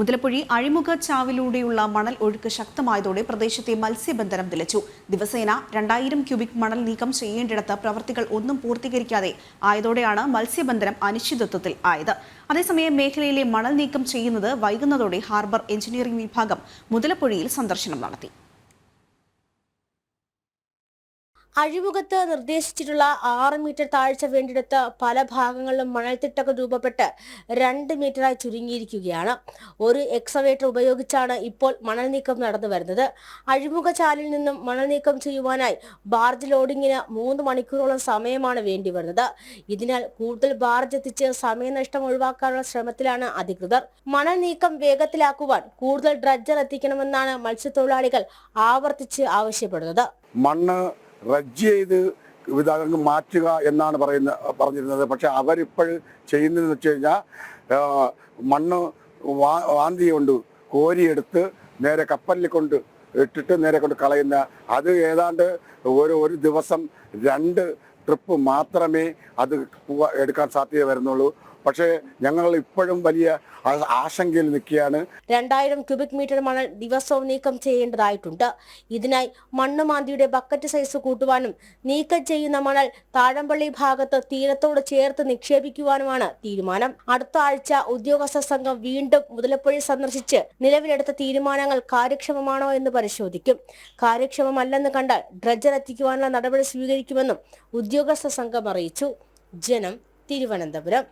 മുതലപ്പുഴി അഴിമുഖ ചാവിലൂടെയുള്ള മണൽ ഒഴുക്ക് ശക്തമായതോടെ പ്രദേശത്തെ മത്സ്യബന്ധനം നിലച്ചു. ദിവസേന 2000 ക്യൂബിക് മണൽ നീക്കം ചെയ്യേണ്ടിടത്ത് പ്രവൃത്തികൾ ഒന്നും പൂർത്തീകരിക്കാതെ ആയതോടെയാണ് മത്സ്യബന്ധനം അനിശ്ചിതത്വത്തിൽ ആയത്. അതേസമയം മേഖലയിലെ മണൽ നീക്കം ചെയ്യുന്നത് വൈകുന്നതോടെ ഹാർബർ എഞ്ചിനീയറിംഗ് വിഭാഗം മുതലപ്പുഴയിൽ സന്ദർശനം നടത്തി. അഴിമുഖത്ത് നിർദ്ദേശിച്ചിട്ടുള്ള 6 മീറ്റർ താഴ്ച വേണ്ടിടത്ത് പല ഭാഗങ്ങളിലും മണൽത്തിട്ടകൾ രൂപപ്പെട്ട് 2 മീറ്ററായി ചുരുങ്ങിയിരിക്കുകയാണ്. ഒരു എക്സവേറ്റർ ഉപയോഗിച്ചാണ് ഇപ്പോൾ മണൽ നീക്കം നടന്നു വരുന്നത്. അഴിമുഖ ചാലിൽ നിന്നും മണൽ നീക്കം ചെയ്യുവാനായി ബാർജ് ലോഡിങ്ങിന് 3 മണിക്കൂറോളം സമയമാണ് വേണ്ടി വരുന്നത്. ഇതിനാൽ കൂടുതൽ ബാർജ് എത്തിച്ച് സമയനഷ്ടം ഒഴിവാക്കാനുള്ള ശ്രമത്തിലാണ് അധികൃതർ. മണൽ നീക്കം വേഗത്തിലാക്കുവാൻ കൂടുതൽ ഡ്രഡ്ജർ എത്തിക്കണമെന്നാണ് മത്സ്യത്തൊഴിലാളികൾ ആവർത്തിച്ച് ആവശ്യപ്പെടുന്നത്. മണ്ണ് റജ്ജ് ചെയ്ത് ഇതങ്ങ് മാറ്റുക എന്നാണ് പറഞ്ഞിരുന്നത്. പക്ഷെ അവരിപ്പോഴും ചെയ്യുന്നതെന്ന് വെച്ച് കഴിഞ്ഞാൽ മണ്ണ് വാന്തി കൊണ്ട് കോരിയെടുത്ത് നേരെ കപ്പലിൽ കൊണ്ട് ഇട്ടിട്ട് നേരെ കൊണ്ട് കളയുന്ന അത് ഏതാണ്ട് ഒരു ദിവസം 2 ട്രിപ്പ് മാത്രമേ അത് എടുക്കാൻ സാധ്യത വരുന്നുള്ളൂ. പക്ഷേ ഞങ്ങൾ ഇപ്പോഴും വലിയ ആശങ്കയിൽ നിൽക്കുകയാണ്. 2000 ക്യൂബിക് മീറ്റർ മണൽ ദിവസവും നീക്കം ചെയ്യേണ്ടതായിട്ടുണ്ട്. ഇതിനായി മണ്ണുമാന്തിയുടെ ബക്കറ്റ് സൈസ് കൂട്ടുവാനും നീക്കം ചെയ്യുന്ന മണൽ താഴമ്പള്ളി ഭാഗത്ത് തീരത്തോട് ചേർത്ത് നിക്ഷേപിക്കുവാനുമാണ് തീരുമാനം. അടുത്ത ആഴ്ച ഉദ്യോഗസ്ഥ സംഘം വീണ്ടും മുതലപ്പുഴ സന്ദർശിച്ച് നിലവിലെടുത്ത തീരുമാനങ്ങൾ കാര്യക്ഷമമാണോ എന്ന് പരിശോധിക്കും. കാര്യക്ഷമമല്ലെന്ന് കണ്ടാൽ ഡ്രഡ്ജർ എത്തിക്കുവാനുള്ള നടപടി സ്വീകരിക്കുമെന്നും ഉദ്യോഗസ്ഥ സംഘം അറിയിച്ചു. ജനം, തിരുവനന്തപുരം.